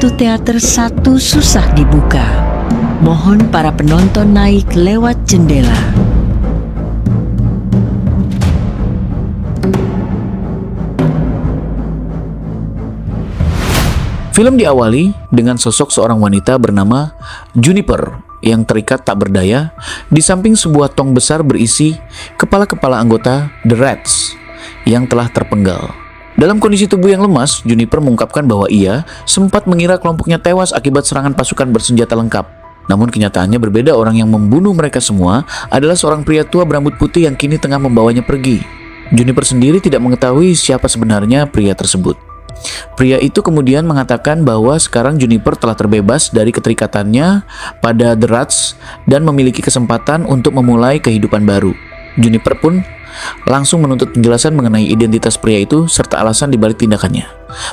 pintu teater satu susah dibuka. Mohon para penonton naik lewat jendela. Film diawali dengan sosok seorang wanita bernama Juniper yang terikat tak berdaya di samping sebuah tong besar berisi kepala-kepala anggota The Rats yang telah terpenggal. Dalam kondisi tubuh yang lemas, Juniper mengungkapkan bahwa ia sempat mengira kelompoknya tewas akibat serangan pasukan bersenjata lengkap. Namun kenyataannya berbeda, orang yang membunuh mereka semua adalah seorang pria tua berambut putih yang kini tengah membawanya pergi. Juniper sendiri tidak mengetahui siapa sebenarnya pria tersebut. Pria itu kemudian mengatakan bahwa sekarang Juniper telah terbebas dari keterikatannya pada The Rats dan memiliki kesempatan untuk memulai kehidupan baru. Juniper pun langsung menuntut penjelasan mengenai identitas pria itu serta alasan dibalik tindakannya.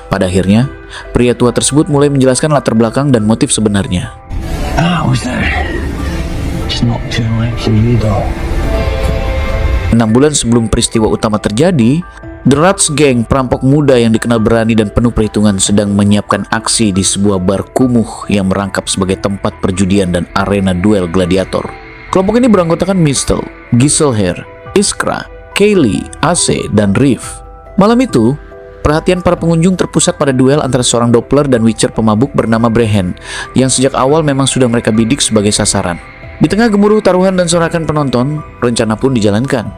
Pada akhirnya, pria tua tersebut mulai menjelaskan latar belakang dan motif sebenarnya. I was there. Just not too late for you though. 6 bulan sebelum peristiwa utama terjadi, The Rats Gang, perampok muda yang dikenal berani dan penuh perhitungan, sedang menyiapkan aksi di sebuah bar kumuh yang merangkap sebagai tempat perjudian dan arena duel gladiator. Kelompok ini beranggotakan Mistel, Giselher, Iskra, Kaylee, AC, dan Riff. Malam itu, perhatian para pengunjung terpusat pada duel antara seorang Doppler dan Witcher pemabuk bernama Brehen, yang sejak awal memang sudah mereka bidik sebagai sasaran. Di tengah gemuruh taruhan dan sorakan penonton, rencana pun dijalankan.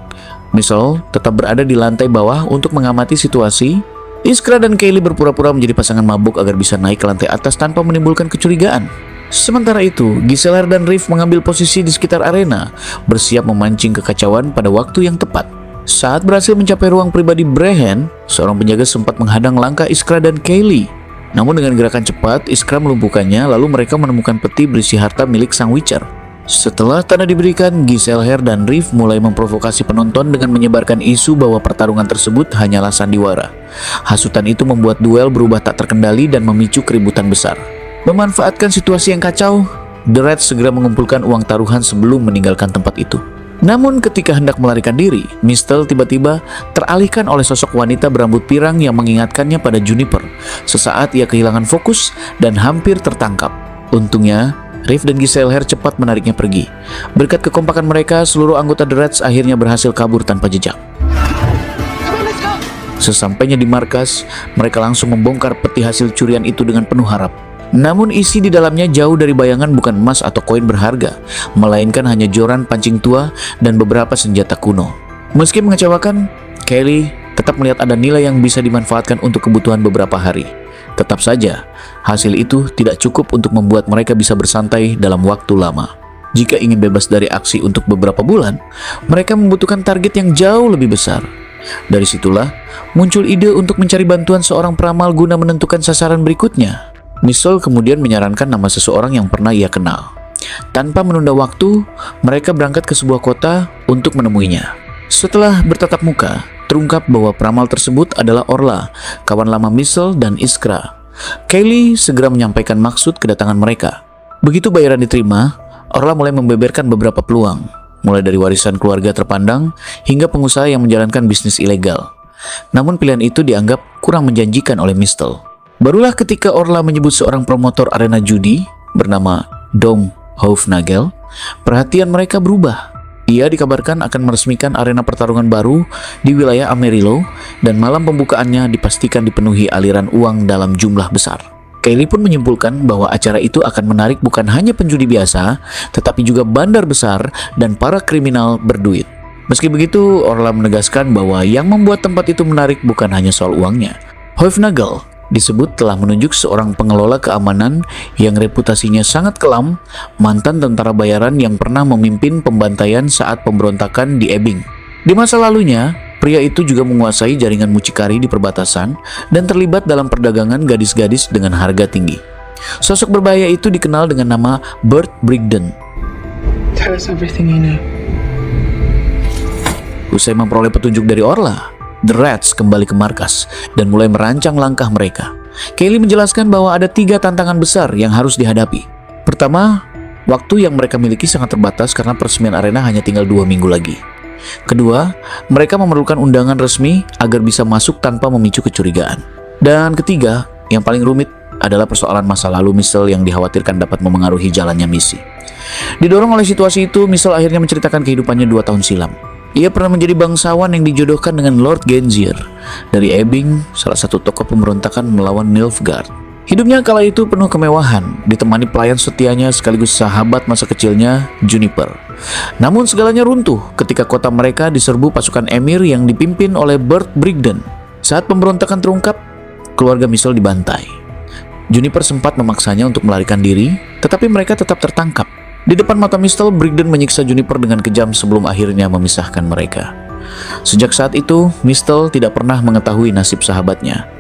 Mistel tetap berada di lantai bawah untuk mengamati situasi. Iskra dan Kaylee berpura-pura menjadi pasangan mabuk agar bisa naik ke lantai atas tanpa menimbulkan kecurigaan. Sementara itu, Giselher dan Riff mengambil posisi di sekitar arena, bersiap memancing kekacauan pada waktu yang tepat. Saat berhasil mencapai ruang pribadi Brehen, seorang penjaga sempat menghadang langkah Iskra dan Kaylee. Namun dengan gerakan cepat, Iskra melumpuhkannya, lalu mereka menemukan peti berisi harta milik sang Witcher. Setelah tanda diberikan, Giselher dan Riff mulai memprovokasi penonton dengan menyebarkan isu bahwa pertarungan tersebut hanyalah sandiwara. Hasutan itu membuat duel berubah tak terkendali dan memicu keributan besar. Memanfaatkan situasi yang kacau, The Rats segera mengumpulkan uang taruhan sebelum meninggalkan tempat itu. Namun ketika hendak melarikan diri, Mistel tiba-tiba teralihkan oleh sosok wanita berambut pirang yang mengingatkannya pada Juniper. Sesaat ia kehilangan fokus dan hampir tertangkap. Untungnya, Riff dan Giselher cepat menariknya pergi. Berkat kekompakan mereka, seluruh anggota The Rats akhirnya berhasil kabur tanpa jejak. Sesampainya di markas, mereka langsung membongkar peti hasil curian itu dengan penuh harap. Namun isi di dalamnya jauh dari bayangan bukan emas atau koin berharga, melainkan hanya joran pancing tua dan beberapa senjata kuno. Meski mengecewakan, Kaylee tetap melihat ada nilai yang bisa dimanfaatkan untuk kebutuhan beberapa hari. Tetap saja, hasil itu tidak cukup untuk membuat mereka bisa bersantai dalam waktu lama. Jika ingin bebas dari aksi untuk beberapa bulan, mereka membutuhkan target yang jauh lebih besar. Dari situlah muncul ide untuk mencari bantuan seorang peramal guna menentukan sasaran berikutnya. Mistel kemudian menyarankan nama seseorang yang pernah ia kenal. Tanpa menunda waktu, mereka berangkat ke sebuah kota untuk menemuinya. Setelah bertatap muka, terungkap bahwa peramal tersebut adalah Orla, kawan lama Mistel dan Iskra. Kaylee segera menyampaikan maksud kedatangan mereka. Begitu bayaran diterima, Orla mulai membeberkan beberapa peluang, mulai dari warisan keluarga terpandang hingga pengusaha yang menjalankan bisnis ilegal. Namun pilihan itu dianggap kurang menjanjikan oleh Mistel. Barulah ketika Orla menyebut seorang promotor arena judi bernama Dom Hofnagel, perhatian mereka berubah. Ia dikabarkan akan meresmikan arena pertarungan baru di wilayah Amarillo dan malam pembukaannya dipastikan dipenuhi aliran uang dalam jumlah besar. Kaylee pun menyimpulkan bahwa acara itu akan menarik bukan hanya penjudi biasa, tetapi juga bandar besar dan para kriminal berduit. Meski begitu, Orla menegaskan bahwa yang membuat tempat itu menarik bukan hanya soal uangnya. Hofnagel disebut telah menunjuk seorang pengelola keamanan yang reputasinya sangat kelam, mantan tentara bayaran yang pernah memimpin pembantaian saat pemberontakan di Ebbing. Di masa lalunya, pria itu juga menguasai jaringan mucikari di perbatasan dan terlibat dalam perdagangan gadis-gadis dengan harga tinggi. Sosok berbahaya itu dikenal dengan nama Bert Brigden. Tell us everything you know. Usai memperoleh petunjuk dari Orla, The Rats kembali ke markas dan mulai merancang langkah mereka. Kaylee menjelaskan bahwa ada 3 tantangan besar yang harus dihadapi. Pertama, waktu yang mereka miliki sangat terbatas karena peresmian arena hanya tinggal 2 minggu lagi. Kedua, mereka memerlukan undangan resmi agar bisa masuk tanpa memicu kecurigaan. Dan ketiga, yang paling rumit adalah persoalan masa lalu Michelle yang dikhawatirkan dapat memengaruhi jalannya misi. Didorong oleh situasi itu, Michelle akhirnya menceritakan kehidupannya 2 tahun silam. Ia pernah menjadi bangsawan yang dijodohkan dengan Lord Genzier dari Ebbing, salah satu tokoh pemberontakan melawan Nilfgaard. Hidupnya kala itu penuh kemewahan, ditemani pelayan setianya sekaligus sahabat masa kecilnya, Juniper. Namun segalanya runtuh ketika kota mereka diserbu pasukan Emir yang dipimpin oleh Bert Brigden. Saat pemberontakan terungkap, keluarga Michelle dibantai. Juniper sempat memaksanya untuk melarikan diri, tetapi mereka tetap tertangkap. Di depan mata Michelle, Brigden menyiksa Juniper dengan kejam sebelum akhirnya memisahkan mereka. Sejak saat itu, Michelle tidak pernah mengetahui nasib sahabatnya.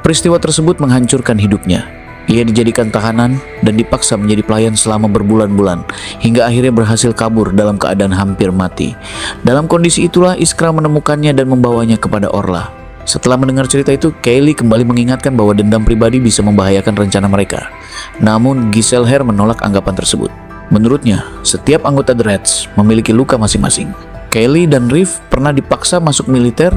Peristiwa tersebut menghancurkan hidupnya. Ia dijadikan tahanan dan dipaksa menjadi pelayan selama berbulan-bulan, hingga akhirnya berhasil kabur dalam keadaan hampir mati. Dalam kondisi itulah Iskra menemukannya dan membawanya kepada Orla. Setelah mendengar cerita itu, Kaylee kembali mengingatkan bahwa dendam pribadi bisa membahayakan rencana mereka. Namun Giselher menolak anggapan tersebut. Menurutnya, setiap anggota The Reds memiliki luka masing-masing. Kaylee dan Riv pernah dipaksa masuk militer,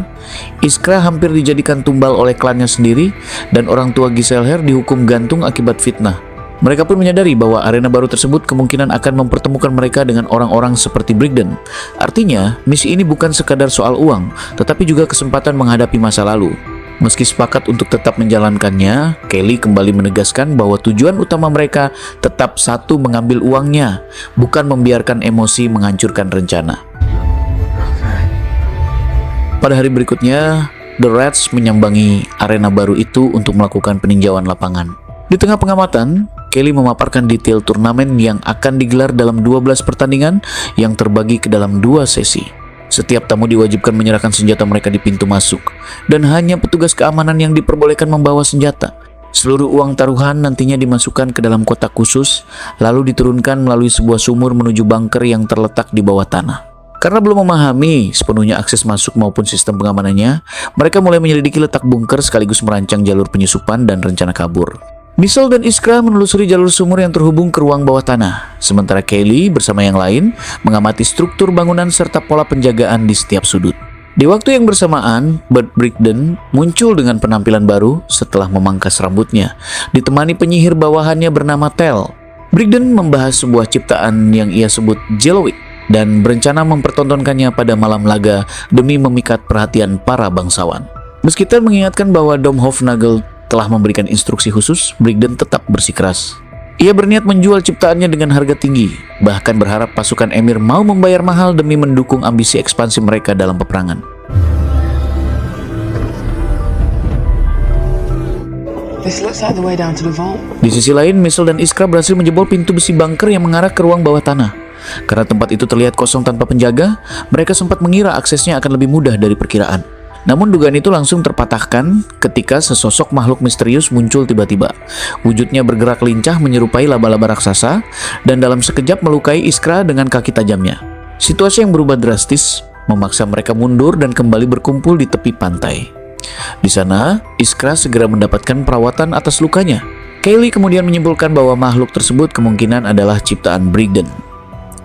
Iskra hampir dijadikan tumbal oleh klannya sendiri, dan orang tua Giselher dihukum gantung akibat fitnah. Mereka pun menyadari bahwa arena baru tersebut kemungkinan akan mempertemukan mereka dengan orang-orang seperti Brigden. Artinya, misi ini bukan sekadar soal uang, tetapi juga kesempatan menghadapi masa lalu. Meski sepakat untuk tetap menjalankannya, Kaylee kembali menegaskan bahwa tujuan utama mereka tetap satu, mengambil uangnya, bukan membiarkan emosi menghancurkan rencana. Pada hari berikutnya, The Reds menyambangi arena baru itu untuk melakukan peninjauan lapangan. Di tengah pengamatan, Kaylee memaparkan detail turnamen yang akan digelar dalam 12 pertandingan yang terbagi ke dalam 2 sesi. Setiap tamu diwajibkan menyerahkan senjata mereka di pintu masuk, dan hanya petugas keamanan yang diperbolehkan membawa senjata. Seluruh uang taruhan nantinya dimasukkan ke dalam kotak khusus, lalu diturunkan melalui sebuah sumur menuju bunker yang terletak di bawah tanah. Karena belum memahami sepenuhnya akses masuk maupun sistem pengamanannya, mereka mulai menyelidiki letak bunker sekaligus merancang jalur penyusupan dan rencana kabur. Michelle dan Iskra menelusuri jalur sumur yang terhubung ke ruang bawah tanah, sementara Kaylee bersama yang lain mengamati struktur bangunan serta pola penjagaan di setiap sudut. Di waktu yang bersamaan, Bert Brigden muncul dengan penampilan baru setelah memangkas rambutnya, ditemani penyihir bawahannya bernama Tel. Brigden membahas sebuah ciptaan yang ia sebut Jelowick dan berencana mempertontonkannya pada malam laga demi memikat perhatian para bangsawan. Meski Tel mengingatkan bahwa Dom Hofnagel telah memberikan instruksi khusus, Brigden tetap bersikeras. Ia berniat menjual ciptaannya dengan harga tinggi, bahkan berharap pasukan Emir mau membayar mahal demi mendukung ambisi ekspansi mereka dalam peperangan. This looks like the way down to the vault. Di sisi lain, Michelle dan Iskra berhasil menjebol pintu besi bunker yang mengarah ke ruang bawah tanah. Karena tempat itu terlihat kosong tanpa penjaga, mereka sempat mengira aksesnya akan lebih mudah dari perkiraan. Namun dugaan itu langsung terpatahkan ketika sesosok makhluk misterius muncul tiba-tiba. Wujudnya bergerak lincah menyerupai laba-laba raksasa dan dalam sekejap melukai Iskra dengan kaki tajamnya. Situasi yang berubah drastis memaksa mereka mundur dan kembali berkumpul di tepi pantai. Di sana, Iskra segera mendapatkan perawatan atas lukanya. Kaylee kemudian menyimpulkan bahwa makhluk tersebut kemungkinan adalah ciptaan Brigden.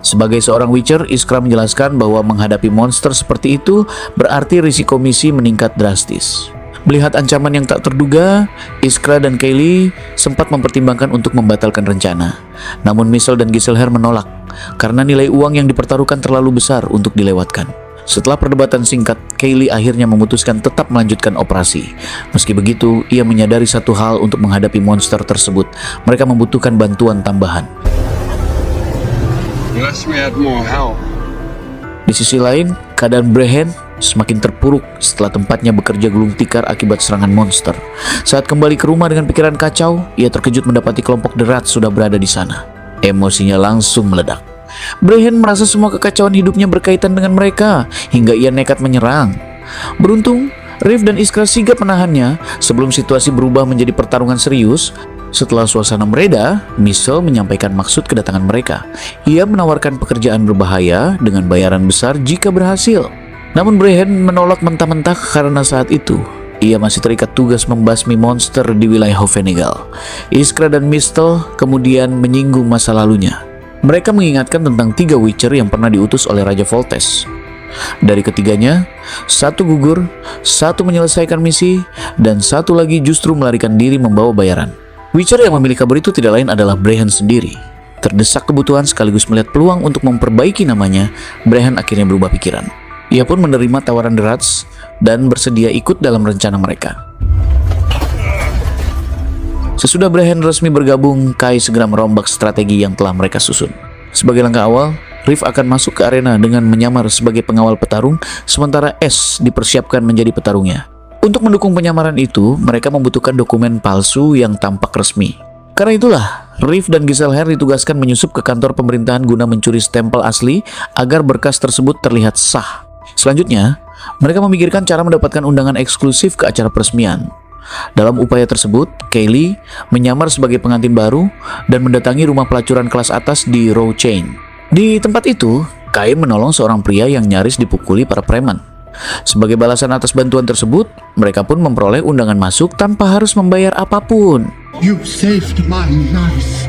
Sebagai seorang Witcher, Iskra menjelaskan bahwa menghadapi monster seperti itu berarti risiko misi meningkat drastis. Melihat ancaman yang tak terduga, Iskra dan Kaylee sempat mempertimbangkan untuk membatalkan rencana. Namun Michelle dan Giselher menolak, karena nilai uang yang dipertaruhkan terlalu besar untuk dilewatkan. Setelah perdebatan singkat, Kaylee akhirnya memutuskan tetap melanjutkan operasi. Meski begitu, ia menyadari satu hal: untuk menghadapi monster tersebut, mereka membutuhkan bantuan tambahan. Unless we had more help. Di sisi lain, keadaan Brehen semakin terpuruk setelah tempatnya bekerja gulung tikar akibat serangan monster. Saat kembali ke rumah dengan pikiran kacau, ia terkejut mendapati kelompok The Rats sudah berada di sana. Emosinya langsung meledak. Brehen merasa semua kekacauan hidupnya berkaitan dengan mereka, hingga ia nekat menyerang. Beruntung, Riv dan Iskra sigap menahannya sebelum situasi berubah menjadi pertarungan serius. Setelah suasana mereda, Michelle menyampaikan maksud kedatangan mereka. Ia menawarkan pekerjaan berbahaya dengan bayaran besar jika berhasil. Namun Brehen menolak mentah-mentah karena saat itu ia masih terikat tugas membasmi monster di wilayah Hofenegal. Iskra dan Michelle kemudian menyinggung masa lalunya. Mereka mengingatkan tentang 3 Witcher yang pernah diutus oleh Raja Voltes. Dari ketiganya, 1 gugur, 1 menyelesaikan misi, dan 1 lagi justru melarikan diri membawa bayaran. Witcher yang memilih kabur itu tidak lain adalah Brehen sendiri. Terdesak kebutuhan sekaligus melihat peluang untuk memperbaiki namanya, Brehen akhirnya berubah pikiran. Ia pun menerima tawaran The Rats dan bersedia ikut dalam rencana mereka. Sesudah Brehen resmi bergabung, Kai segera merombak strategi yang telah mereka susun. Sebagai langkah awal, Riff akan masuk ke arena dengan menyamar sebagai pengawal petarung, sementara S dipersiapkan menjadi petarungnya. Untuk mendukung penyamaran itu, mereka membutuhkan dokumen palsu yang tampak resmi. Karena itulah, Riff dan Giselher ditugaskan menyusup ke kantor pemerintahan guna mencuri stempel asli agar berkas tersebut terlihat sah. Selanjutnya, mereka memikirkan cara mendapatkan undangan eksklusif ke acara peresmian. Dalam upaya tersebut, Kaylee menyamar sebagai pengantin baru dan mendatangi rumah pelacuran kelas atas di Row Chain. Di tempat itu, Kai menolong seorang pria yang nyaris dipukuli para preman. Sebagai balasan atas bantuan tersebut, mereka pun memperoleh undangan masuk tanpa harus membayar apapun. You saved my life.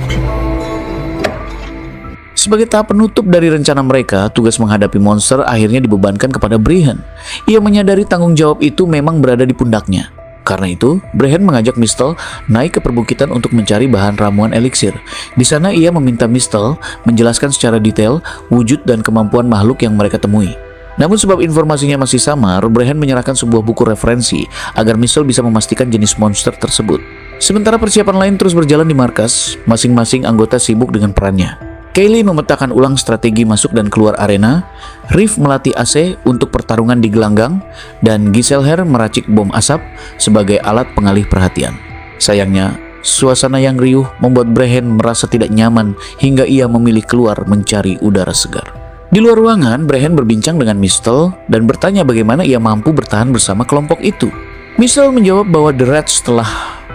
Sebagai tahap penutup dari rencana mereka, tugas menghadapi monster akhirnya dibebankan kepada Brehen. Ia menyadari tanggung jawab itu memang berada di pundaknya. Karena itu, Brehen mengajak Mistel naik ke perbukitan untuk mencari bahan ramuan eliksir. Di sana ia meminta Mistel menjelaskan secara detail wujud dan kemampuan makhluk yang mereka temui. Namun sebab informasinya masih samar, Brehen menyerahkan sebuah buku referensi agar Mistel bisa memastikan jenis monster tersebut. Sementara persiapan lain terus berjalan di markas, masing-masing anggota sibuk dengan perannya. Kaylee memetakan ulang strategi masuk dan keluar arena, Riff melatih AC untuk pertarungan di gelanggang, dan Giselher meracik bom asap sebagai alat pengalih perhatian. Sayangnya, suasana yang riuh membuat Brehen merasa tidak nyaman hingga ia memilih keluar mencari udara segar. Di luar ruangan, Brehen berbincang dengan Mistel dan bertanya bagaimana ia mampu bertahan bersama kelompok itu. Mistel menjawab bahwa The Rats telah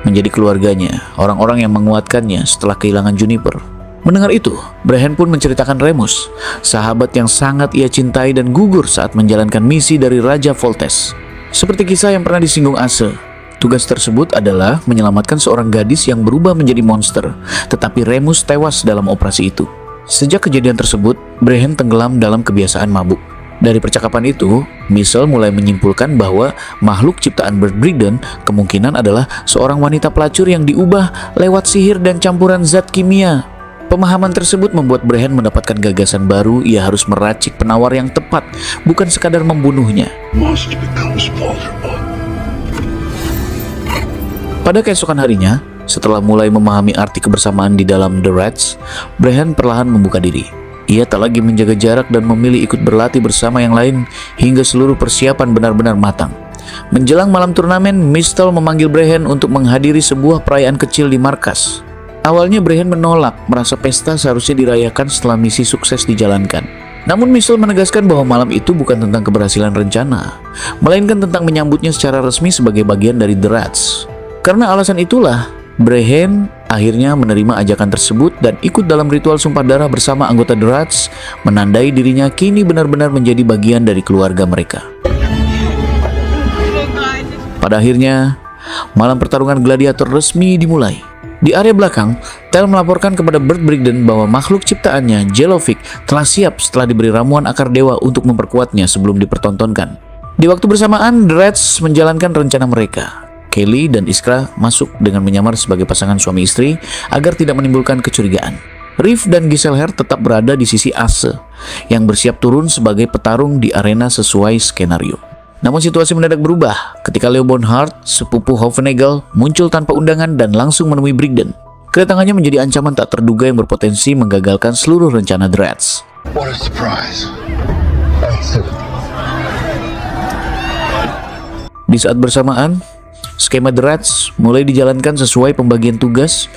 menjadi keluarganya, orang-orang yang menguatkannya setelah kehilangan Juniper. Mendengar itu, Brehen pun menceritakan Remus, sahabat yang sangat ia cintai dan gugur saat menjalankan misi dari Raja Voltes. Seperti kisah yang pernah disinggung Ace, tugas tersebut adalah menyelamatkan seorang gadis yang berubah menjadi monster, tetapi Remus tewas dalam operasi itu. Sejak kejadian tersebut, Brehen tenggelam dalam kebiasaan mabuk. Dari percakapan itu, Mistel mulai menyimpulkan bahwa makhluk ciptaan Bert Brigden kemungkinan adalah seorang wanita pelacur yang diubah lewat sihir dan campuran zat kimia. Pemahaman tersebut membuat Brehen mendapatkan gagasan baru. Ia harus meracik penawar yang tepat, bukan sekadar membunuhnya. Monster becomes vulnerable. Pada keesokan harinya, setelah mulai memahami arti kebersamaan di dalam The Rats, Brehen perlahan membuka diri. Ia tak lagi menjaga jarak dan memilih ikut berlatih bersama yang lain hingga seluruh persiapan benar-benar matang. Menjelang malam turnamen, Mistel memanggil Brehen untuk menghadiri sebuah perayaan kecil di markas. Awalnya Brehen menolak, merasa pesta seharusnya dirayakan setelah misi sukses dijalankan. Namun Mistel menegaskan bahwa malam itu bukan tentang keberhasilan rencana, melainkan tentang menyambutnya secara resmi sebagai bagian dari The Rats. Karena alasan itulah, Brehen akhirnya menerima ajakan tersebut dan ikut dalam ritual sumpah darah bersama anggota The Rats, menandai dirinya kini benar-benar menjadi bagian dari keluarga mereka. Pada akhirnya, malam pertarungan gladiator resmi dimulai. Di area belakang, Tel melaporkan kepada Bert Brigden bahwa makhluk ciptaannya, Jelovic, telah siap setelah diberi ramuan akar dewa untuk memperkuatnya sebelum dipertontonkan. Di waktu bersamaan, The Rats menjalankan rencana mereka. Kaylee dan Iskra masuk dengan menyamar sebagai pasangan suami istri agar tidak menimbulkan kecurigaan. Riff dan Giselher tetap berada di sisi Ace, yang bersiap turun sebagai petarung di arena sesuai skenario. Namun situasi mendadak berubah ketika Leo Bonhart, sepupu Hovenagel, muncul tanpa undangan dan langsung menemui Brigden. Kedatangannya menjadi ancaman tak terduga yang berpotensi menggagalkan seluruh rencana The Rats. What a surprise. Di saat bersamaan, skema The Rats mulai dijalankan sesuai pembagian tugas.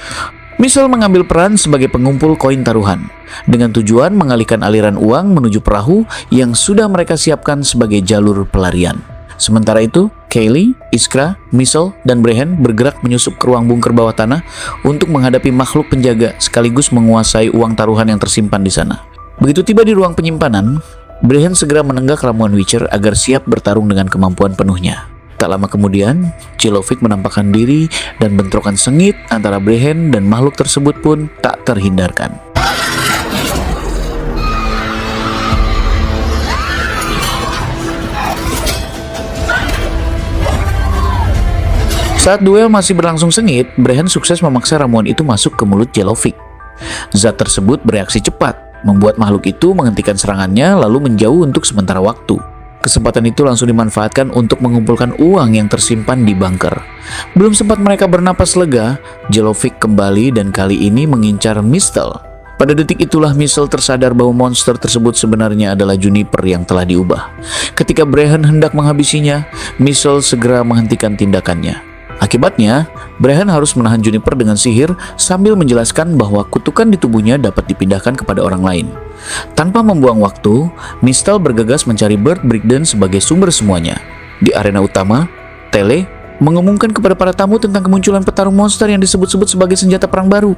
Mistel mengambil peran sebagai pengumpul koin taruhan, dengan tujuan mengalihkan aliran uang menuju perahu yang sudah mereka siapkan sebagai jalur pelarian. Sementara itu, Kaylee, Iskra, Mistel, dan Brehen bergerak menyusup ke ruang bunker bawah tanah untuk menghadapi makhluk penjaga sekaligus menguasai uang taruhan yang tersimpan di sana. Begitu tiba di ruang penyimpanan, Brehen segera menenggak ramuan Witcher agar siap bertarung dengan kemampuan penuhnya. Tak lama kemudian, Jelovic menampakkan diri dan bentrokan sengit antara Brehen dan makhluk tersebut pun tak terhindarkan. Saat duel masih berlangsung sengit, Brehen sukses memaksa ramuan itu masuk ke mulut Jelovic. Zat tersebut bereaksi cepat, membuat makhluk itu menghentikan serangannya lalu menjauh untuk sementara waktu. Kesempatan itu langsung dimanfaatkan untuk mengumpulkan uang yang tersimpan di bunker. Belum sempat mereka bernapas lega, Jelovic kembali dan kali ini mengincar Mistel. Pada detik itulah Mistel tersadar bahwa monster tersebut sebenarnya adalah Juniper yang telah diubah. Ketika Brehen hendak menghabisinya, Mistel segera menghentikan tindakannya. Akibatnya, Brehen harus menahan Juniper dengan sihir sambil menjelaskan bahwa kutukan di tubuhnya dapat dipindahkan kepada orang lain. Tanpa membuang waktu, Mistel bergegas mencari Bert Brigden sebagai sumber semuanya. Di arena utama, Tele mengumumkan kepada para tamu tentang kemunculan petarung monster yang disebut-sebut sebagai senjata perang baru.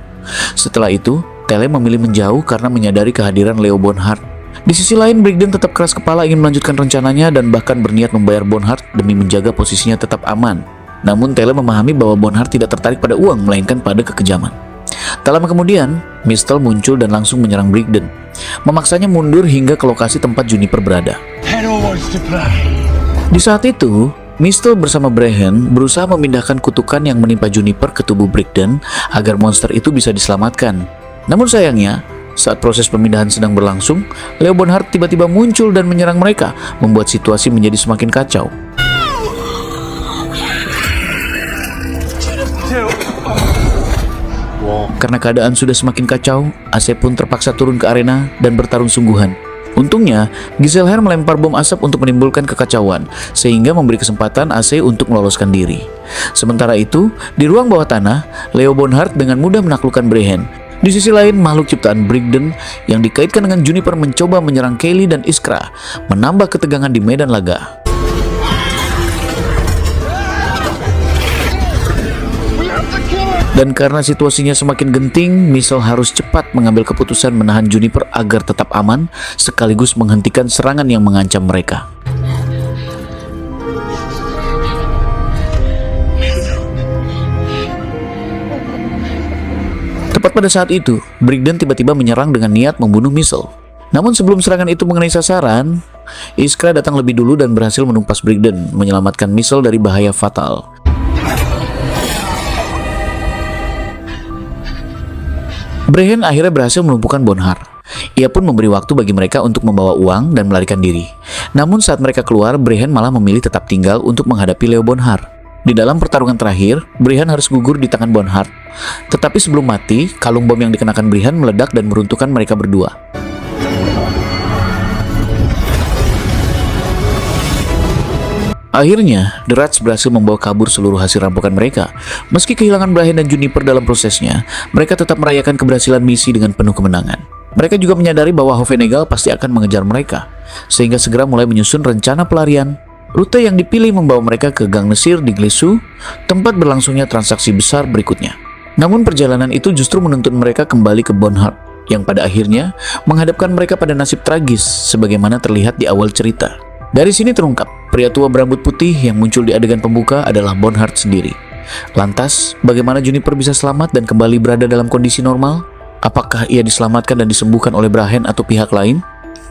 Setelah itu, Tele memilih menjauh karena menyadari kehadiran Leo Bonhart. Di sisi lain, Brigden tetap keras kepala ingin melanjutkan rencananya dan bahkan berniat membayar Bonhart demi menjaga posisinya tetap aman. Namun Tele memahami bahwa Bonhart tidak tertarik pada uang, melainkan pada kekejaman. Tak lama kemudian, Mistel muncul dan langsung menyerang Brigden, memaksanya mundur hingga ke lokasi tempat Juniper berada. Hero wants to play. Di saat itu, Mistel bersama Brehen berusaha memindahkan kutukan yang menimpa Juniper ke tubuh Brigden agar monster itu bisa diselamatkan. Namun sayangnya, saat proses pemindahan sedang berlangsung, Leo Bonhart tiba-tiba muncul dan menyerang mereka, membuat situasi menjadi semakin kacau. Karena keadaan sudah semakin kacau, AC pun terpaksa turun ke arena dan bertarung sungguhan. Untungnya, Giselher melempar bom asap untuk menimbulkan kekacauan, sehingga memberi kesempatan AC untuk meloloskan diri. Sementara itu, di ruang bawah tanah, Leo Bonhart dengan mudah menaklukkan Brehen. Di sisi lain, makhluk ciptaan Brigden yang dikaitkan dengan Juniper mencoba menyerang Kaylee dan Iskra, menambah ketegangan di medan laga. Dan karena situasinya semakin genting, Mistel harus cepat mengambil keputusan menahan Juniper agar tetap aman, sekaligus menghentikan serangan yang mengancam mereka. Tepat pada saat itu, Brigden tiba-tiba menyerang dengan niat membunuh Mistel. Namun sebelum serangan itu mengenai sasaran, Iskra datang lebih dulu dan berhasil menumpas Brigden, menyelamatkan Mistel dari bahaya fatal. Brehen akhirnya berhasil melumpuhkan Bonhart. Ia pun memberi waktu bagi mereka untuk membawa uang dan melarikan diri. Namun saat mereka keluar, Brehen malah memilih tetap tinggal untuk menghadapi Leo Bonhart. Di dalam pertarungan terakhir, Brehen harus gugur di tangan Bonhart. Tetapi sebelum mati, kalung bom yang dikenakan Brehen meledak dan meruntuhkan mereka berdua. Akhirnya, The Rats berhasil membawa kabur seluruh hasil rampokan mereka. Meski kehilangan Brehen dan Juniper dalam prosesnya, mereka tetap merayakan keberhasilan misi dengan penuh kemenangan. Mereka juga menyadari bahwa Hovenegal pasti akan mengejar mereka, sehingga segera mulai menyusun rencana pelarian. Rute yang dipilih membawa mereka ke Gang Nesir di Glessu, tempat berlangsungnya transaksi besar berikutnya. Namun perjalanan itu justru menuntun mereka kembali ke Bonhart, yang pada akhirnya menghadapkan mereka pada nasib tragis sebagaimana terlihat di awal cerita. Dari sini terungkap, pria tua berambut putih yang muncul di adegan pembuka adalah Bonhart sendiri. Lantas, bagaimana Juniper bisa selamat dan kembali berada dalam kondisi normal? Apakah ia diselamatkan dan disembuhkan oleh Brehen atau pihak lain?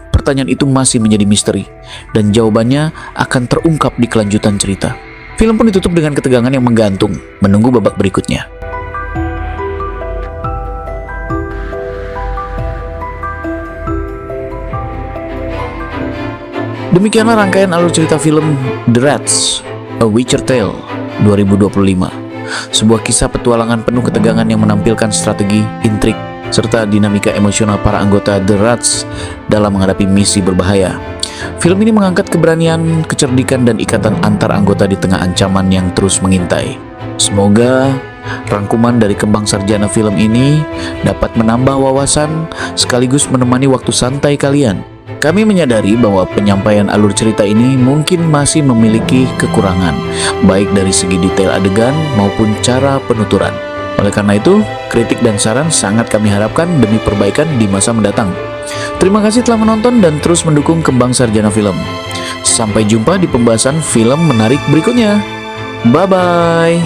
Pertanyaan itu masih menjadi misteri, dan jawabannya akan terungkap di kelanjutan cerita. Film pun ditutup dengan ketegangan yang menggantung, menunggu babak berikutnya. Demikianlah rangkaian alur cerita film The Rats, A Witcher Tale 2025. Sebuah kisah petualangan penuh ketegangan yang menampilkan strategi, intrik, serta dinamika emosional para anggota The Rats dalam menghadapi misi berbahaya. Film ini mengangkat keberanian, kecerdikan, dan ikatan antar anggota di tengah ancaman yang terus mengintai. Semoga rangkuman dari kembang sarjana film ini dapat menambah wawasan sekaligus menemani waktu santai kalian. Kami menyadari bahwa penyampaian alur cerita ini mungkin masih memiliki kekurangan, baik dari segi detail adegan maupun cara penuturan. Oleh karena itu, kritik dan saran sangat kami harapkan demi perbaikan di masa mendatang. Terima kasih telah menonton dan terus mendukung Kembang Sarjana Film. Sampai jumpa di pembahasan film menarik berikutnya. Bye-bye.